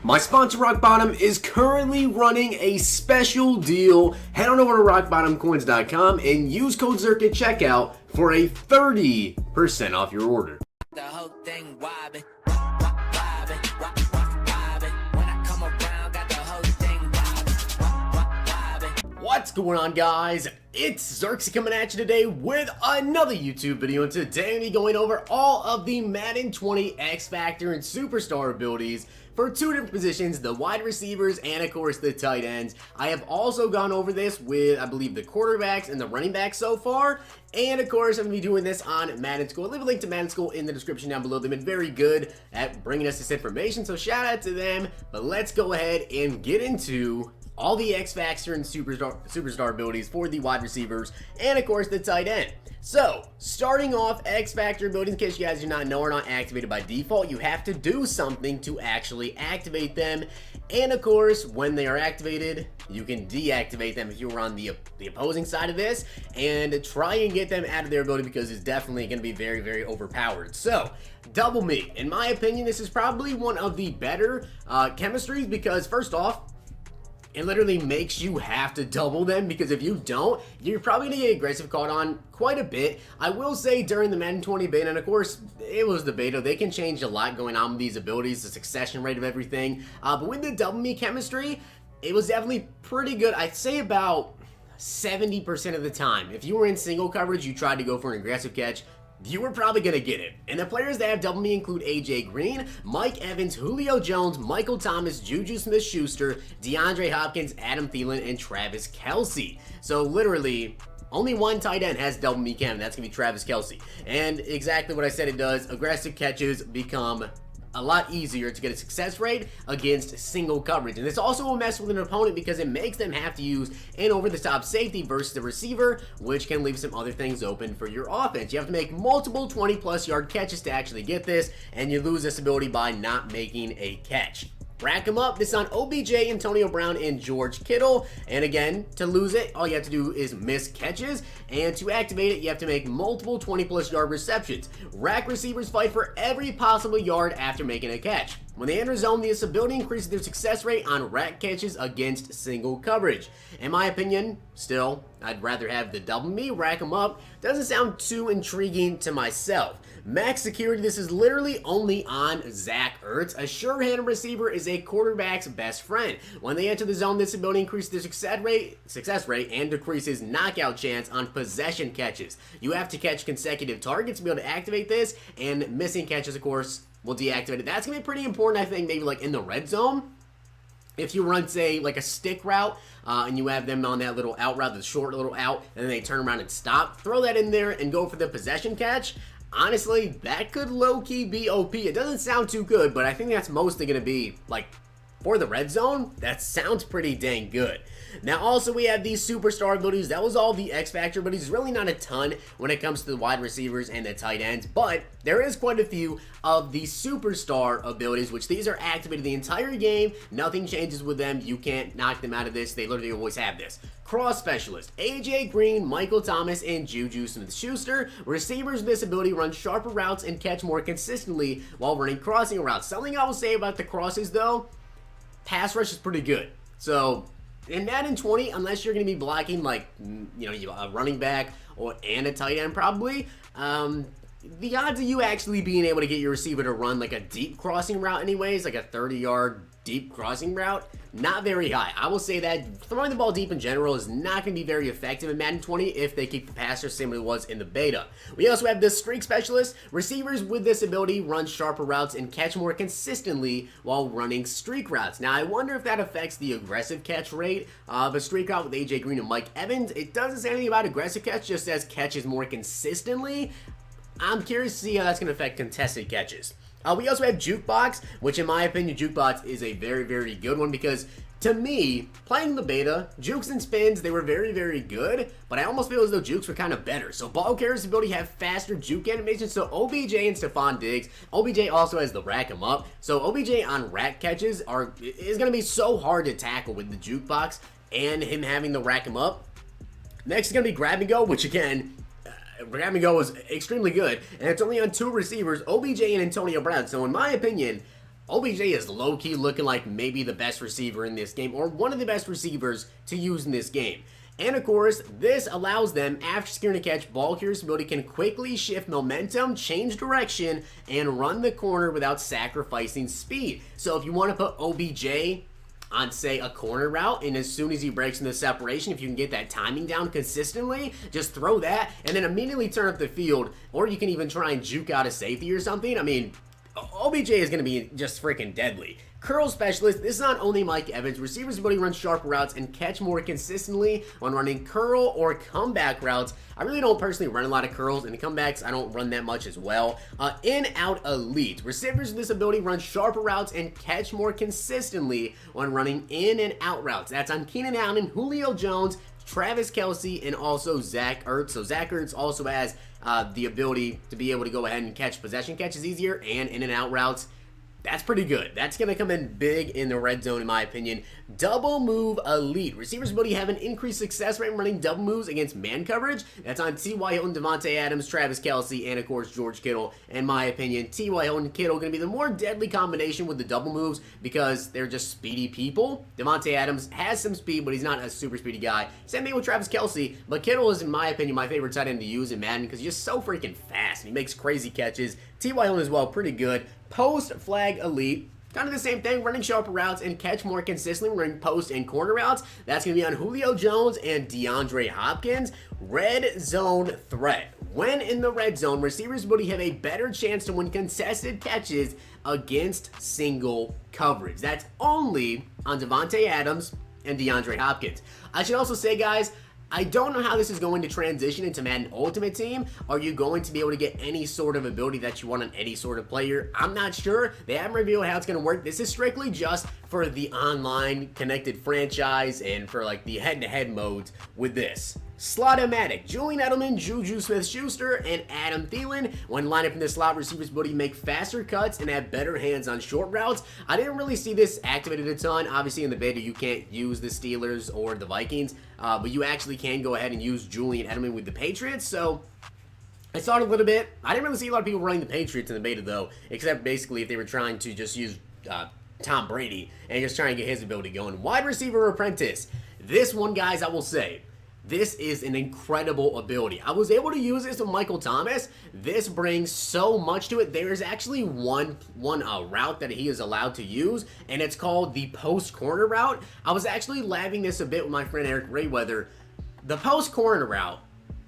My sponsor Rock Bottom is currently running a special deal. Head on over to rockbottomcoins.com and use code Zirksee at checkout for a 30% off your order. The whole thing wobbin', wobbin', wobbin'. When I come around, got the whole thing wobbin'. What's going on, guys? It's Zirksee coming at you today with another YouTube video, and today I'm going to be going over all of the Madden 20 X Factor and Superstar abilities for two different positions, the wide receivers and of course the tight ends. I have also gone over this with, I believe, the quarterbacks and the running backs so far, and of course I'm going to be doing this on Madden School. I'll leave a link to Madden School in the description down below. They've been very good at bringing us this information, so shout out to them. But let's go ahead and get into all the X Factor and Superstar abilities for the wide receivers and of course the tight end. So, starting off, X Factor abilities, in case you guys do not know, are not activated by default. You have to do something to actually activate them. And of course, when they are activated, you can deactivate them if you were on the opposing side of this, and try and get them out of their ability because it's definitely going to be very, very overpowered. So, Double Me. In my opinion, this is probably one of the better chemistries because, first off, it literally makes you have to double them, because if you don't, you're probably going to get aggressive caught on quite a bit. I will say during the Madden 20 beta, and of course it was the beta, they can change a lot going on with these abilities, the succession rate of everything. But with the Double Me chemistry, it was definitely pretty good. I'd say about 70% of the time. If you were in single coverage, you tried to go for an aggressive catch, you were probably going to get it. And the players that have Double Me include AJ Green, Mike Evans, Julio Jones, Michael Thomas, Juju Smith-Schuster, DeAndre Hopkins, Adam Thielen, and Travis Kelce. So literally, only one tight end has Double Me chem, and that's going to be Travis Kelce. And exactly what I said it does, aggressive catches become a lot easier to get a success rate against single coverage. And this also will mess with an opponent because it makes them have to use an over-the-top safety versus the receiver, which can leave some other things open for your offense. You have to make multiple 20-plus yard catches to actually get this, and you lose this ability by not making a catch. Rack them up. This is on OBJ, Antonio Brown, and George Kittle. And again, to lose it, all you have to do is miss catches. And to activate it, you have to make multiple 20-plus yard receptions. Rack receivers fight for every possible yard after making a catch. When they enter zone, this ability increases their success rate on rack catches against single coverage. In my opinion, still, I'd rather have the Double Me, rack them up. Doesn't sound too intriguing to myself. Max security, this is literally only on Zach Ertz. A sure-handed receiver is a quarterback's best friend. When they enter the zone, this ability increases their success rate and decreases knockout chance on possession catches. You have to catch consecutive targets to be able to activate this, and missing catches, of course, will deactivate it. That's going to be pretty important, I think, maybe like in the red zone. If you run, say, like a stick route, and you have them on that little out route, the short little out, and then they turn around and stop, throw that in there and go for the possession catch. Honestly, that could low-key be OP. It doesn't sound too good, but I think that's mostly going to be, like, for the red zone, that sounds pretty dang good. Now, also, we have these superstar abilities. That was all the X Factor abilities. Really not a ton when it comes to the wide receivers and the tight ends, but there is quite a few of the superstar abilities, which these are activated the entire game. Nothing changes with them. You can't knock them out of this. They literally always have this. Cross Specialist, AJ Green, Michael Thomas, and Juju Smith-Schuster. Receivers with this ability run sharper routes and catch more consistently while running crossing routes. Something I will say about the crosses, though, pass rush is pretty good. So in Madden 20, unless you're going to be blocking like, you know, a running back and a tight end probably, the odds of you actually being able to get your receiver to run like a deep crossing route anyways, like a 30-yard deep crossing route, not very high. I will say that throwing the ball deep in general is not going to be very effective in Madden 20 if they keep the passer same as it was in the beta. We also have the Streak Specialist. Receivers with this ability run sharper routes and catch more consistently while running streak routes. Now, I wonder if that affects the aggressive catch rate of a streak route with AJ Green and Mike Evans. It doesn't say anything about aggressive catch, just says catches more consistently. I'm curious to see how that's going to affect contested catches. We also have Jukebox, which in my opinion, Jukebox is a very, very good one because to me, playing the beta, jukes and spins, they were very, very good, but I almost feel as though jukes were kind of better. So ball carrier's ability have faster juke animations, so OBJ and Stephon Diggs. OBJ also has the rack 'em up, so OBJ on rack catches is going to be so hard to tackle with the Jukebox and him having the rack 'em up. Next is going to be Grab and Go, which again, Grab and Go was extremely good, and it's only on two receivers, OBJ and Antonio Brown. So in my opinion, OBJ is low-key looking like maybe the best receiver in this game, or one of the best receivers to use in this game. And of course, this allows them, after securing a catch, ball carrier's ability can quickly shift momentum, change direction, and run the corner without sacrificing speed. So if you want to put OBJ on, say, a corner route, and as soon as he breaks into separation, if you can get that timing down consistently, just throw that, and then immediately turn up the field, or you can even try and juke out a safety or something. I mean, OBJ is going to be just freaking deadly. Curl specialist, this is not only Mike Evans. Receivers' ability to run sharper routes and catch more consistently when running curl or comeback routes. I really don't personally run a lot of curls, and comebacks I don't run that much as well. In-out elite. Receivers with this ability run sharper routes and catch more consistently when running in and out routes. That's on Keenan Allen, Julio Jones, Travis Kelce, and also Zach Ertz. So Zach Ertz also has the ability to be able to go ahead and catch possession catches easier and in and out routes. That's pretty good. That's going to come in big in the red zone, in my opinion. Double move elite. Receivers' ability have an increased success rate in running double moves against man coverage. That's on T.Y. Hilton, Devontae Adams, Travis Kelce, and of course George Kittle. In my opinion, T.Y. Hilton and Kittle going to be the more deadly combination with the double moves because they're just speedy people. Devontae Adams has some speed, but he's not a super speedy guy. Same thing with Travis Kelce, but Kittle is, in my opinion, my favorite tight end to use in Madden because he's just so freaking fast and he makes crazy catches. T.Y. Hilton as well, pretty good. Post flag elite, kind of the same thing, running sharper routes and catch more consistently running post and corner routes. That's going to be on Julio Jones and DeAndre Hopkins. Red zone threat. When in the red zone, receivers' ability have a better chance to win contested catches against single coverage. That's only on Devontae Adams and DeAndre Hopkins. I should also say, guys, I don't know how this is going to transition into Madden Ultimate Team. Are you going to be able to get any sort of ability that you want on any sort of player? I'm not sure. They haven't revealed how it's going to work. This is strictly just for the online connected franchise and for like the head-to-head modes with this. Slot-o-matic. Julian Edelman, Juju Smith-Schuster, and Adam Thielen. When lined up in the slot, receivers' ability to make faster cuts and have better hands on short routes. I didn't really see this activated a ton. Obviously, in the beta, you can't use the Steelers or the Vikings, but you actually can go ahead and use Julian Edelman with the Patriots, so I saw it a little bit. I didn't really see a lot of people running the Patriots in the beta, though, except basically if they were trying to just use Tom Brady and just trying to get his ability going. Wide receiver apprentice. This one, guys, I will say, this is an incredible ability. I was able to use this with Michael Thomas. This brings so much to it. There is actually one route that he is allowed to use, and it's called the post corner route. I was actually laughing this a bit with my friend Eric Rayweather. The post corner route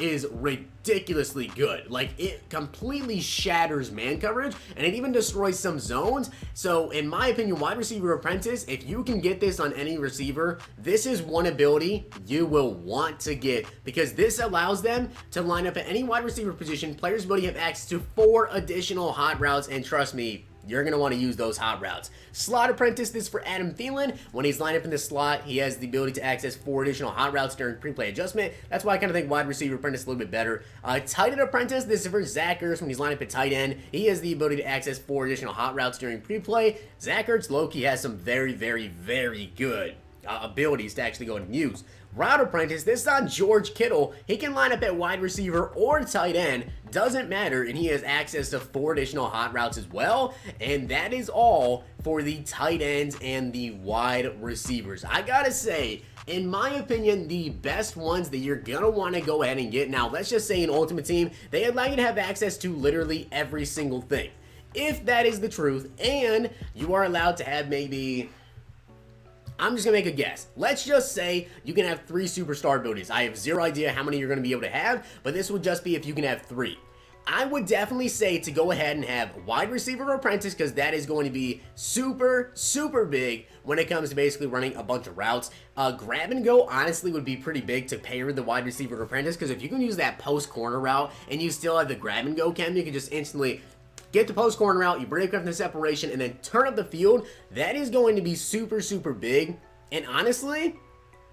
is ridiculously good. Like, it completely shatters man coverage, and it even destroys some zones. So in my opinion, wide receiver apprentice, if you can get this on any receiver, this is one ability you will want to get because this allows them to line up at any wide receiver position. Players' ability have access to 4 additional hot routes, and trust me, you're going to want to use those hot routes. Slot apprentice, this for Adam Thielen. When he's lined up in the slot, he has the ability to access 4 additional hot routes during pre-play adjustment. That's why I kind of think wide receiver apprentice a little bit better. Tight end apprentice, this is for Zach Ertz. When he's lined up at tight end, he has the ability to access 4 additional hot routes during pre-play. Zach Ertz, low-key, has some very, very, very good abilities to actually go and use. Route apprentice, this is on George Kittle. He can line up at wide receiver or tight end, doesn't matter, and he has access to 4 additional hot routes as well. And that is all for the tight ends and the wide receivers. I gotta say, in my opinion, the best ones that you're gonna want to go ahead and get. Now, let's just say in Ultimate Team, they allow you to have access to literally every single thing. If that is the truth, and you are allowed to have maybe, I'm just going to make a guess. Let's just say you can have 3 superstar abilities. I have zero idea how many you're going to be able to have, but this would just be if you can have 3. I would definitely say to go ahead and have wide receiver apprentice because that is going to be super, super big when it comes to basically running a bunch of routes. Grab and go honestly would be pretty big to pair the wide receiver apprentice because if you can use that post corner route and you still have the grab and go chem, you can just instantly get the post corner route, you break up the separation, and then turn up the field. That is going to be super, super big. And honestly,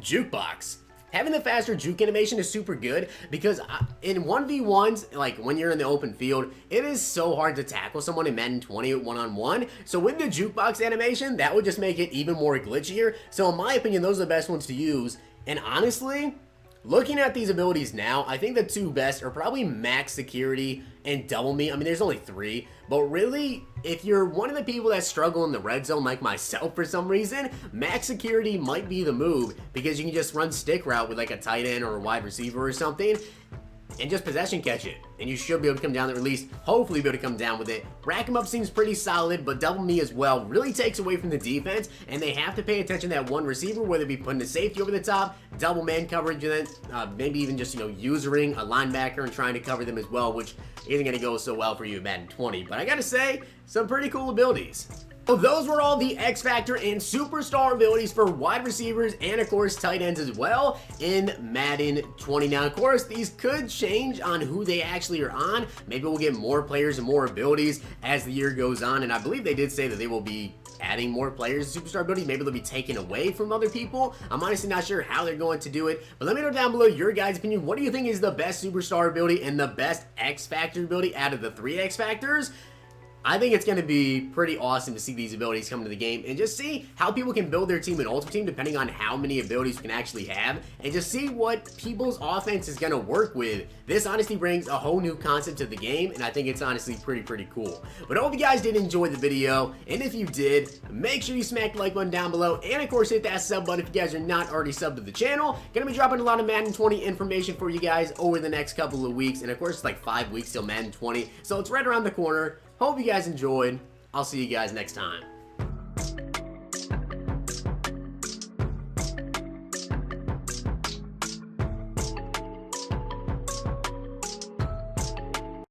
jukebox. Having the faster juke animation is super good because in 1v1s, like when you're in the open field, it is so hard to tackle someone in Madden 20 one-on-one. So with the jukebox animation, that would just make it even more glitchier. So in my opinion, those are the best ones to use. And honestly, Looking at these abilities now, I think the two best are probably max security and double me. I mean, there's only 3, but really, if you're one of the people that struggle in the red zone like myself for some reason, max security might be the move because you can just run stick route with like a tight end or a wide receiver or something and just possession catch it, and you should be able to come down there, at least hopefully be able to come down with it. Rack 'em up seems pretty solid, but double me as well really takes away from the defense, and they have to pay attention to that one receiver, whether it be putting the safety over the top, double man coverage, and then maybe even just, usering a linebacker and trying to cover them as well, which isn't going to go so well for you in Madden 20. But I gotta say, some pretty cool abilities. So those were all the X Factor and Superstar abilities for wide receivers and, of course, tight ends as well in Madden 20. Now, of course, these could change on who they actually are on. Maybe we'll get more players and more abilities as the year goes on, and I believe they did say that they will be adding more players to Superstar abilities. Maybe they'll be taken away from other people. I'm honestly not sure how they're going to do it, but let me know down below your guys' opinion. What do you think is the best Superstar ability and the best X Factor ability out of the 3 X Factors? I think it's going to be pretty awesome to see these abilities come into the game and just see how people can build their team in Ultimate Team depending on how many abilities you can actually have, and just see what people's offense is going to work with. This honestly brings a whole new concept to the game, and I think it's honestly pretty cool. But I hope you guys did enjoy the video, and if you did, make sure you smack the like button down below, and of course hit that sub button if you guys are not already subbed to the channel. Gonna be dropping a lot of Madden 20 information for you guys over the next couple of weeks, and of course it's like 5 weeks till Madden 20, so it's right around the corner. Hope you guys enjoyed. I'll see you guys next time.